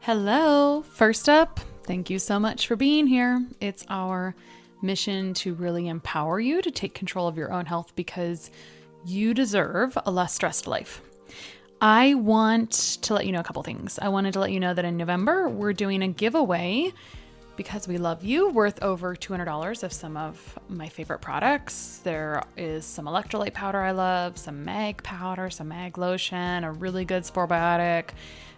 Hello. First up, thank you so much for being here. It's our mission to really empower you to take control of your own health because you deserve a less stressed life. I want to let you know a couple things. I wanted to let you know that in November, we're doing a giveaway because we love you, worth over $200 of some of my favorite products. There is some electrolyte powder I love, some mag powder, some mag lotion, a really good Sporebiotic,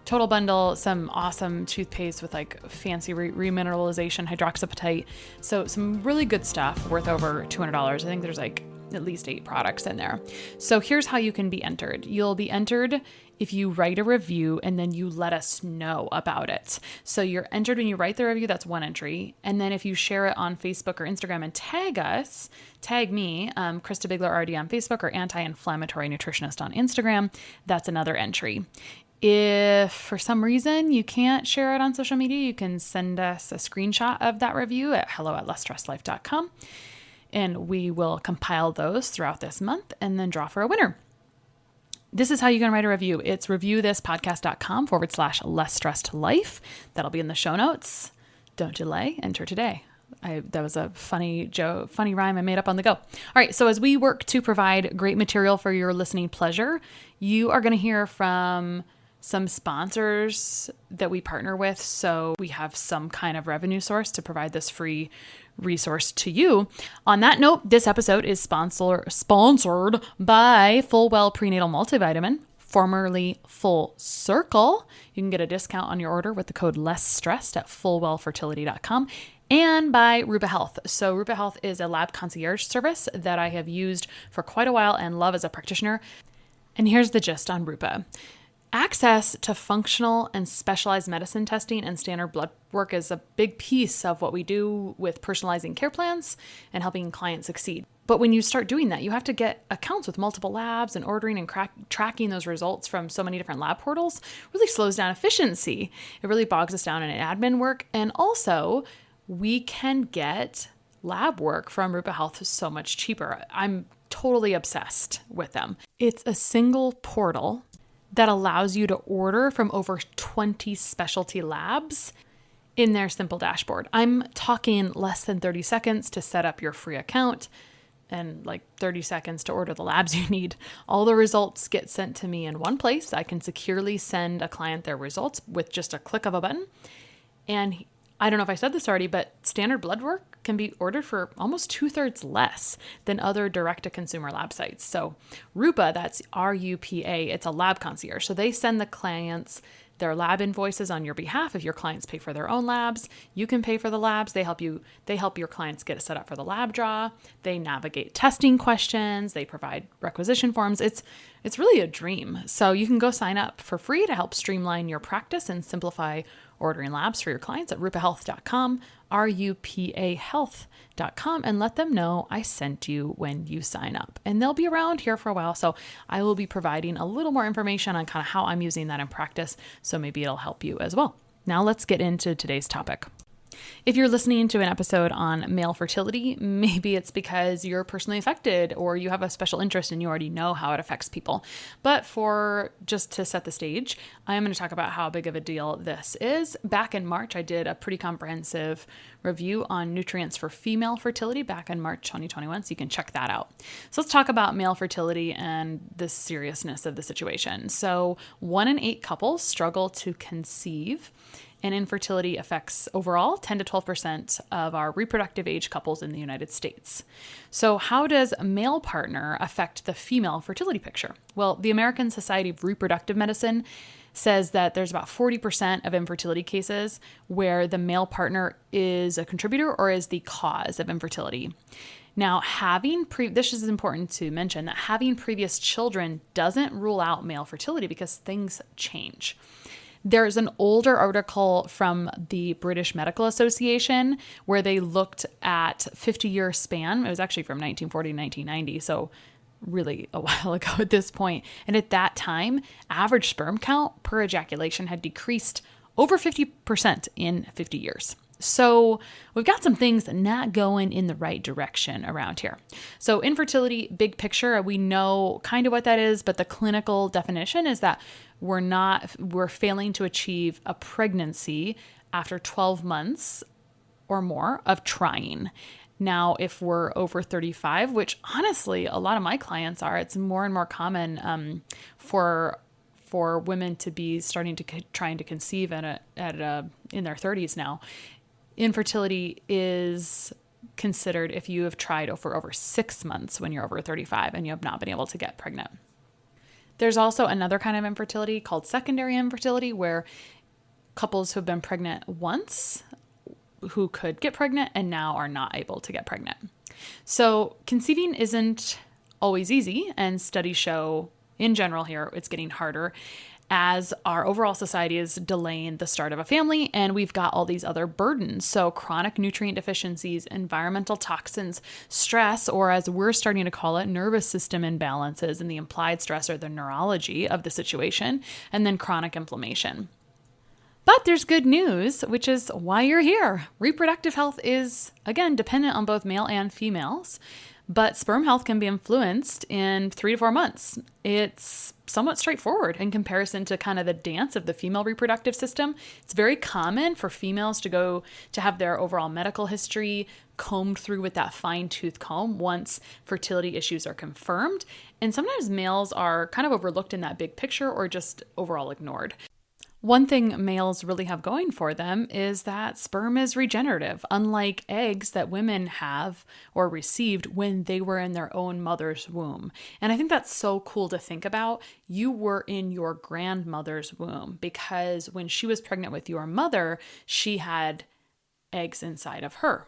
total bundle, some awesome toothpaste with like fancy remineralization, hydroxyapatite. So some really good stuff worth over $200. I think there's like at least 8 products in there. So here's how you can be entered. You'll be entered if you write a review and then you let us know about it. So you're entered when you write the review, that's one entry. And then if you share it on Facebook or Instagram and tag me, Christa Biegler RD on Facebook or Anti-Inflammatory Nutritionist on Instagram, that's another entry. If for some reason you can't share it on social media, you can send us a screenshot of that review at hello@lessstresslife.com. And we will compile those throughout this month and then draw for a winner. This is how you can write a review. It's reviewthispodcast.com/lessstressedlife. That'll be in the show notes. Don't delay, enter today. That was a funny rhyme I made up on the go. All right, so as we work to provide great material for your listening pleasure, you are going to hear from some sponsors that we partner with. So we have some kind of revenue source to provide this free resource to you. On that note, this episode is sponsored by Fullwell Prenatal Multivitamin, formerly Full Circle. You can get a discount on your order with the code LESSSTRESSED at fullwellfertility.com. And by Rupa Health. So Rupa Health is a lab concierge service that I have used for quite a while and love as a practitioner. And here's the gist on Rupa. Access to functional and specialized medicine testing and standard blood work is a big piece of what we do with personalizing care plans and helping clients succeed. But when you start doing that, you have to get accounts with multiple labs, and ordering and tracking those results from so many different lab portals really slows down efficiency. It really bogs us down in admin work. And also, we can get lab work from Rupa Health so much cheaper. I'm totally obsessed with them. It's a single portal that allows you to order from over 20 specialty labs in their simple dashboard. I'm talking less than 30 seconds to set up your free account and like 30 seconds to order the labs you need. All the results get sent to me in one place. I can securely send a client their results with just a click of a button. And I don't know if I said this already, but standard blood work can be ordered for almost 2/3 less than other direct-to-consumer lab sites. So Rupa, that's RUPA, it's a lab concierge. So they send the clients their lab invoices on your behalf. If your clients pay for their own labs, you can pay for the labs. They help your clients get set up for the lab draw. They navigate testing questions. They provide requisition forms. It's really a dream. So you can go sign up for free to help streamline your practice and simplify ordering labs for your clients at rupahealth.com, rupahealth.com, and let them know I sent you when you sign up. And they'll be around here for a while, so I will be providing a little more information on kind of how I'm using that in practice, so maybe it'll help you as well. Now let's get into today's topic. If you're listening to an episode on male fertility, maybe it's because you're personally affected or you have a special interest and you already know how it affects people. But just to set the stage, I'm going to talk about how big of a deal this is. Back in March, I did a pretty comprehensive review on nutrients for female fertility back in March 2021, so you can check that out. So let's talk about male fertility and the seriousness of the situation. So 1 in 8 couples struggle to conceive, and infertility affects overall 10 to 12% of our reproductive age couples in the United States. So how does a male partner affect the female fertility picture? Well, the American Society of Reproductive Medicine says that there's about 40% of infertility cases where the male partner is a contributor or is the cause of infertility. Now, this is important to mention, that having previous children doesn't rule out male fertility because things change. There's an older article from the British Medical Association where they looked at 50-year span. It was actually from 1940 to 1990, so really a while ago at this point. And at that time, average sperm count per ejaculation had decreased over 50% in 50 years. So we've got some things not going in the right direction around here. So infertility, big picture, we know kind of what that is, but the clinical definition is that we're failing to achieve a pregnancy after 12 months or more of trying. Now, if we're over 35, which honestly, a lot of my clients are, it's more and more common for women to be starting to trying to conceive in their 30s now. Infertility is considered if you have tried for over 6 months when you're over 35 and you have not been able to get pregnant. There's also another kind of infertility called secondary infertility, where couples who have been pregnant once who could get pregnant and now are not able to get pregnant. So conceiving isn't always easy, and studies show in general here it's getting harder as our overall society is delaying the start of a family, and we've got all these other burdens. So chronic nutrient deficiencies, environmental toxins, stress, or as we're starting to call it, nervous system imbalances, and the implied stress or the neurology of the situation, and then chronic inflammation. But there's good news, which is why you're here. Reproductive health is, again, dependent on both male and females, but sperm health can be influenced in 3 to 4 months. It's somewhat straightforward in comparison to kind of the dance of the female reproductive system. It's very common for females to have their overall medical history combed through with that fine-tooth comb once fertility issues are confirmed. And sometimes males are kind of overlooked in that big picture or just overall ignored. One thing males really have going for them is that sperm is regenerative, unlike eggs that women have or received when they were in their own mother's womb. And I think that's so cool to think about. You were in your grandmother's womb because when she was pregnant with your mother, she had eggs inside of her.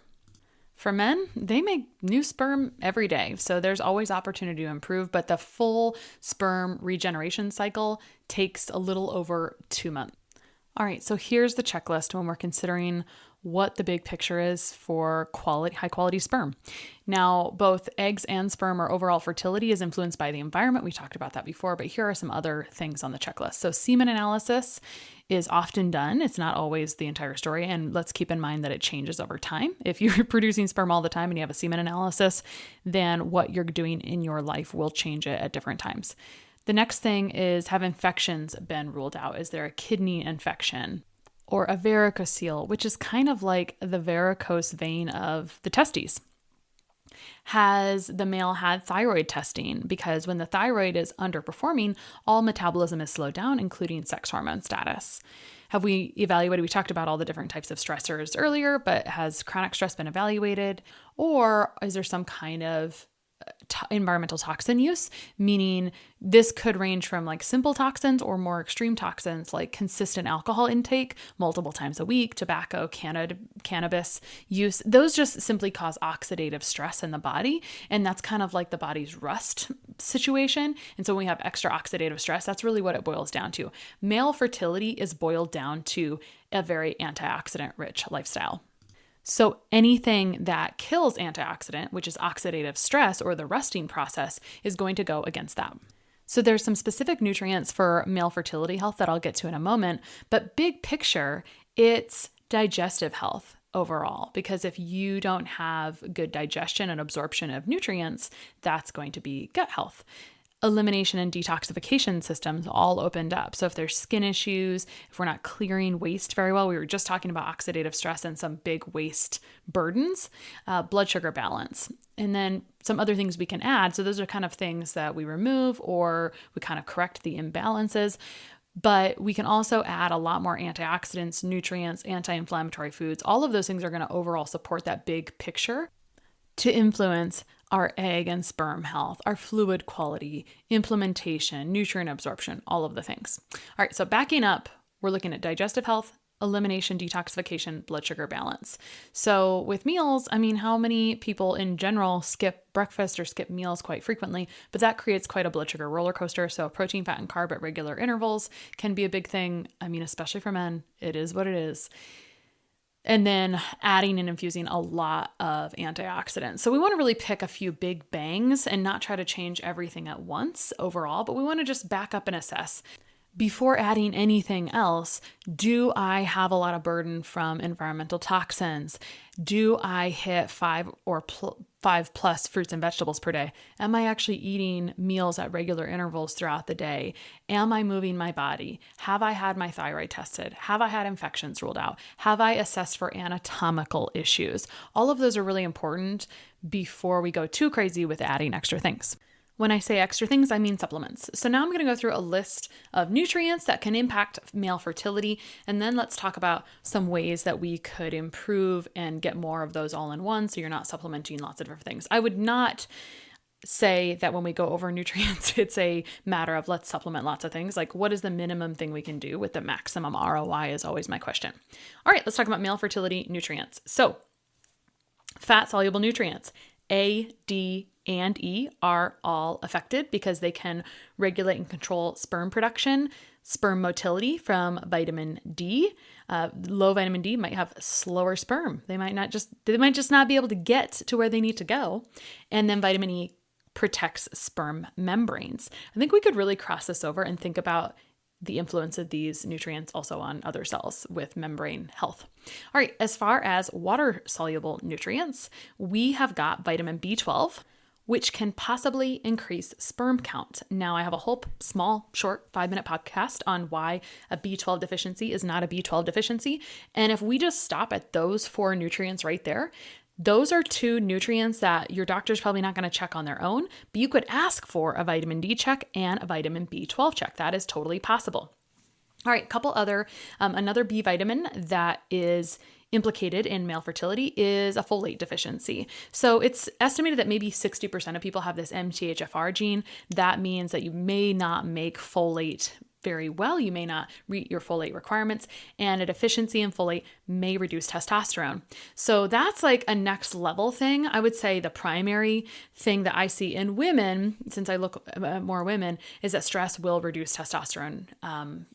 For men, they make new sperm every day, so there's always opportunity to improve, but the full sperm regeneration cycle takes a little over 2 months. All right, so here's the checklist when we're considering what the big picture is for high quality sperm. Now, both eggs and sperm or overall fertility is influenced by the environment. We talked about that before, but here are some other things on the checklist. So semen analysis is often done. It's not always the entire story. And let's keep in mind that it changes over time. If you're producing sperm all the time and you have a semen analysis, then what you're doing in your life will change it at different times. The next thing is, have infections been ruled out? Is there a kidney infection? Or a varicocele, which is kind of like the varicose vein of the testes. Has the male had thyroid testing? Because when the thyroid is underperforming, all metabolism is slowed down, including sex hormone status. Have we evaluated? We talked about all the different types of stressors earlier, but has chronic stress been evaluated? Or is there some kind of environmental toxin use, meaning this could range from like simple toxins or more extreme toxins like consistent alcohol intake multiple times a week, tobacco, cannabis use. Those just simply cause oxidative stress in the body. And that's kind of like the body's rust situation. And so when we have extra oxidative stress, that's really what it boils down to. Male fertility is boiled down to a very antioxidant rich lifestyle. So anything that kills antioxidant, which is oxidative stress or the rusting process, is going to go against that. So there's some specific nutrients for male fertility health that I'll get to in a moment, but big picture, it's digestive health overall, because if you don't have good digestion and absorption of nutrients, that's going to be gut health. Elimination and detoxification systems all opened up. So if there's skin issues, if we're not clearing waste very well, we were just talking about oxidative stress and some big waste burdens, blood sugar balance, and then some other things we can add. So those are kind of things that we remove or we kind of correct the imbalances. But we can also add a lot more antioxidants, nutrients, anti-inflammatory foods. All of those things are going to overall support that big picture to influence our egg and sperm health, our fluid quality, implementation, nutrient absorption, all of the things. All right, so backing up, we're looking at digestive health, elimination, detoxification, blood sugar balance. So with meals, I mean, how many people in general skip breakfast or skip meals quite frequently, but that creates quite a blood sugar roller coaster. So protein, fat, and carb at regular intervals can be a big thing. I mean, especially for men, it is what it is. And then adding and infusing a lot of antioxidants. So we want to really pick a few big bangs and not try to change everything at once overall, but we want to just back up and assess. before adding anything else, do I have a lot of burden from environmental toxins? Do I hit 5+ fruits and vegetables per day? Am I actually eating meals at regular intervals throughout the day? Am I moving my body? Have I had my thyroid tested? Have I had infections ruled out? Have I assessed for anatomical issues? All of those are really important before we go too crazy with adding extra things. When I say extra things, I mean supplements. So now I'm going to go through a list of nutrients that can impact male fertility, and then let's talk about some ways that we could improve and get more of those all in one so you're not supplementing lots of different things. I would not say that when we go over nutrients, it's a matter of let's supplement lots of things. Like, what is the minimum thing we can do with the maximum ROI is always my question. All right, let's talk about male fertility nutrients. So, fat-soluble nutrients, A, D, and E are all affected because they can regulate and control sperm production, sperm motility from vitamin D. Low vitamin D might have slower sperm. They might just not be able to get to where they need to go. And then vitamin E protects sperm membranes. I think we could really cross this over and think about the influence of these nutrients also on other cells with membrane health. All right, as far as water-soluble nutrients, we have got vitamin B12, which can possibly increase sperm count. Now, I have a whole small, short 5-minute podcast on why a B12 deficiency is not a B12 deficiency. And if we just stop at those 4 nutrients right there, those are 2 nutrients that your doctor's probably not going to check on their own, but you could ask for a vitamin D check and a vitamin B12 check. That is totally possible. All right, another B vitamin that is implicated in male fertility is a folate deficiency. So it's estimated that maybe 60% of people have this MTHFR gene. That means that you may not make folate very well. You may not meet your folate requirements, and a deficiency in folate may reduce testosterone. So that's like a next level thing. I would say the primary thing that I see in women, since I look at more women, is that stress will reduce testosterone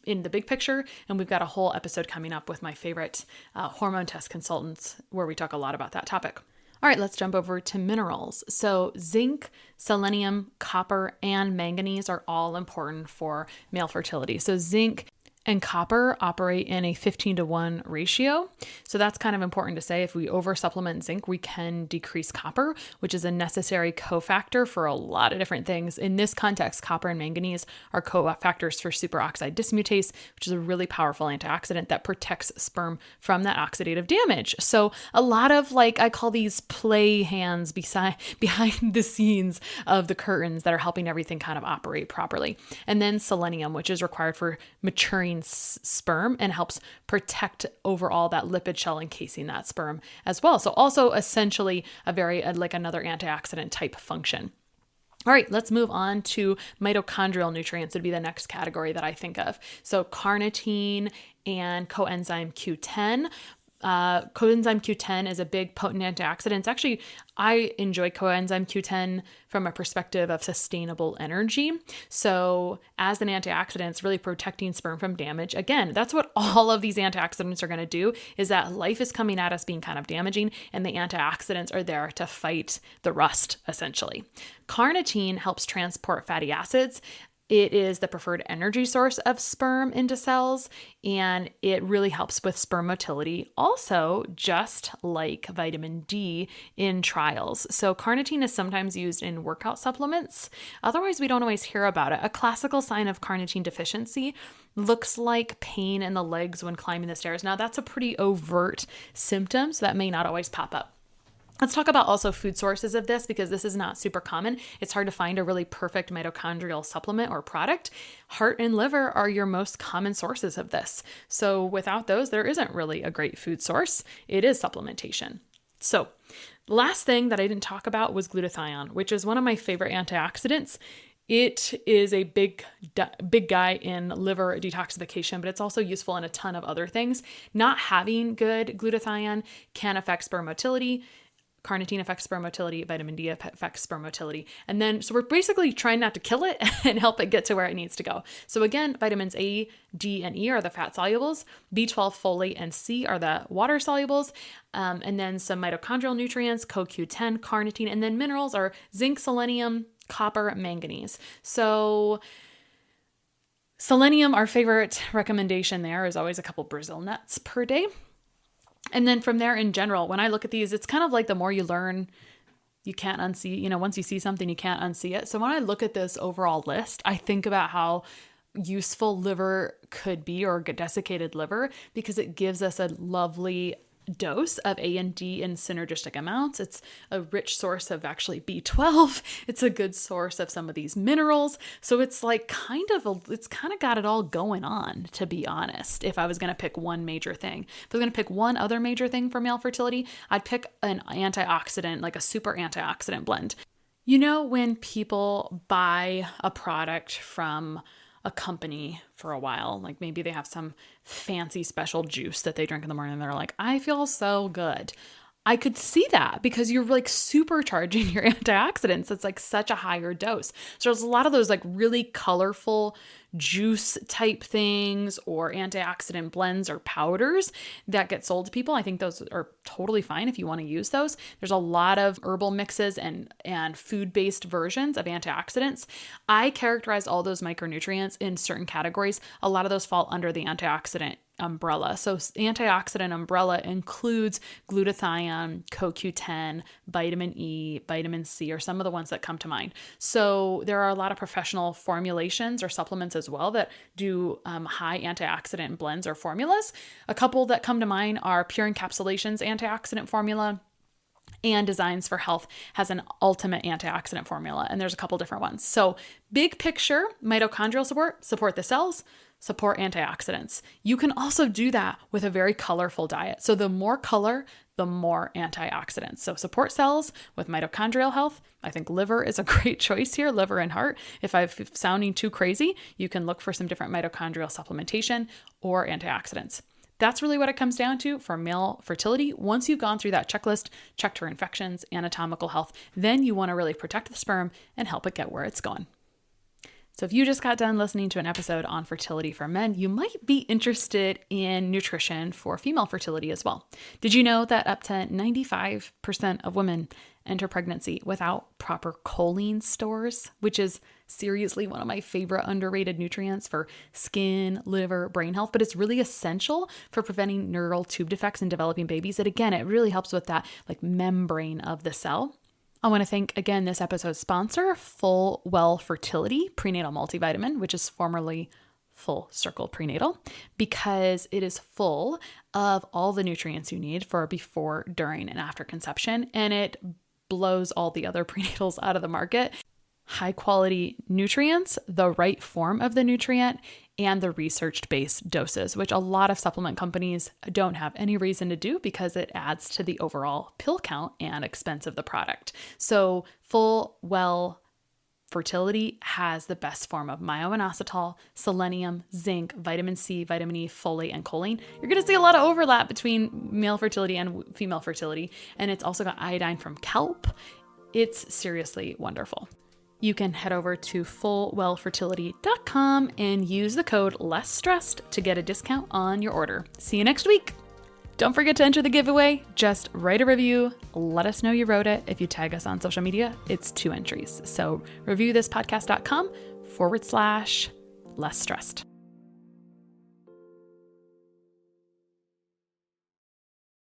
in the big picture. And we've got a whole episode coming up with my favorite hormone test consultants where we talk a lot about that topic. All right, let's jump over to minerals. So zinc, selenium, copper, and manganese are all important for male fertility. So zinc and copper operate in a 15-to-1 ratio. So that's kind of important to say. If we oversupplement zinc, we can decrease copper, which is a necessary cofactor for a lot of different things. In this context, copper and manganese are cofactors for superoxide dismutase, which is a really powerful antioxidant that protects sperm from that oxidative damage. So a lot of I call these play hands behind the scenes of the curtains that are helping everything kind of operate properly. And then selenium, which is required for maturing sperm and helps protect overall that lipid shell encasing that sperm as well. So also essentially a very another antioxidant type function. All right, let's move on to mitochondrial nutrients would be the next category that I think of. So carnitine and coenzyme Q10. Coenzyme Q10 is a big potent antioxidant. It's actually, I enjoy coenzyme Q10 from a perspective of sustainable energy. So as an antioxidant, it's really protecting sperm from damage. Again, that's what all of these antioxidants are going to do, is that life is coming at us being kind of damaging, and the antioxidants are there to fight the rust, essentially. Carnitine helps transport fatty acids. It is the preferred energy source of sperm into cells, and it really helps with sperm motility, also just like vitamin D in trials. So carnitine is sometimes used in workout supplements. Otherwise, we don't always hear about it. A classical sign of carnitine deficiency looks like pain in the legs when climbing the stairs. Now, that's a pretty overt symptom, so that may not always pop up. Let's talk about also food sources of this, because this is not super common. It's hard to find a really perfect mitochondrial supplement or product. Heart and liver are your most common sources of this. So without those, there isn't really a great food source. It is supplementation. So the last thing that I didn't talk about was glutathione, which is one of my favorite antioxidants. It is a big guy in liver detoxification, but it's also useful in a ton of other things. Not having good glutathione can affect sperm motility. Carnitine affects sperm motility, vitamin D affects sperm motility. And then, so we're basically trying not to kill it and help it get to where it needs to go. So again, vitamins A, D, and E are the fat solubles. B12, folate, and C are the water solubles. And then some mitochondrial nutrients, CoQ10, carnitine, and then minerals are zinc, selenium, copper, manganese. So Selenium, our favorite recommendation there is always a couple Brazil nuts per day. And then from there in general, when I look at these, it's kind of like the more you learn, you can't unsee, once you see something, you can't unsee it. So when I look at this overall list, I think about how useful liver could be, or desiccated liver, because it gives us a lovely dose of A and D in synergistic amounts. It's a rich source of actually B12. It's a good source of some of these minerals. So it's like it's kind of got it all going on, to be honest. If I was going to pick one major thing, if I was going to pick one other major thing for male fertility, I'd pick an antioxidant, like a super antioxidant blend. When people buy a product from a company for a while, like maybe they have some fancy special juice that they drink in the morning and they're like, I feel so good. I could see that because you're like supercharging your antioxidants. It's like such a higher dose. So there's a lot of those like really colorful juice type things or antioxidant blends or powders that get sold to people. I think those are totally fine if you want to use those. There's a lot of herbal mixes and food-based versions of antioxidants. I characterize all those micronutrients in certain categories. A lot of those fall under the antioxidant umbrella. So antioxidant umbrella includes glutathione, CoQ10, vitamin E, vitamin C, or some of the ones that come to mind. So there are a lot of professional formulations or supplements as well that do high antioxidant blends or formulas. A couple that come to mind are Pure Encapsulations antioxidant formula, and Designs for Health has an ultimate antioxidant formula, and there's a couple different ones. So big picture, mitochondrial support the cells, support antioxidants. You can also do that with a very colorful diet. So the more color, the more antioxidants. So support cells with mitochondrial health. I think liver is a great choice here, liver and heart. If I'm sounding too crazy, you can look for some different mitochondrial supplementation or antioxidants. That's really what it comes down to for male fertility. Once you've gone through that checklist, checked for infections, anatomical health, then you want to really protect the sperm and help it get where it's going. So if you just got done listening to an episode on fertility for men, you might be interested in nutrition for female fertility as well. Did you know that up to 95% of women enter pregnancy without proper choline stores, which is seriously one of my favorite underrated nutrients for skin, liver, brain health, but it's really essential for preventing neural tube defects in developing babies. And again, it really helps with that like membrane of the cell. I want to thank, again, this episode's sponsor, FullWell Fertility Prenatal Multivitamin, which is formerly Full Circle Prenatal, because it is full of all the nutrients you need for before, during, and after conception, and it blows all the other prenatals out of the market. High quality nutrients, the right form of the nutrient, and the research-based doses, which a lot of supplement companies don't have any reason to do because it adds to the overall pill count and expense of the product. So FullWell Fertility has the best form of myo-inositol, selenium, zinc, vitamin C, vitamin E, folate, and choline. You're going to see a lot of overlap between male fertility and female fertility, and it's also got iodine from kelp. It's seriously wonderful. You can head over to fullwellfertility.com and use the code LESSSTRESSED to get a discount on your order. See you next week. Don't forget to enter the giveaway. Just write a review. Let us know you wrote it. If you tag us on social media, it's 2 entries. So reviewthispodcast.com/lessstressed.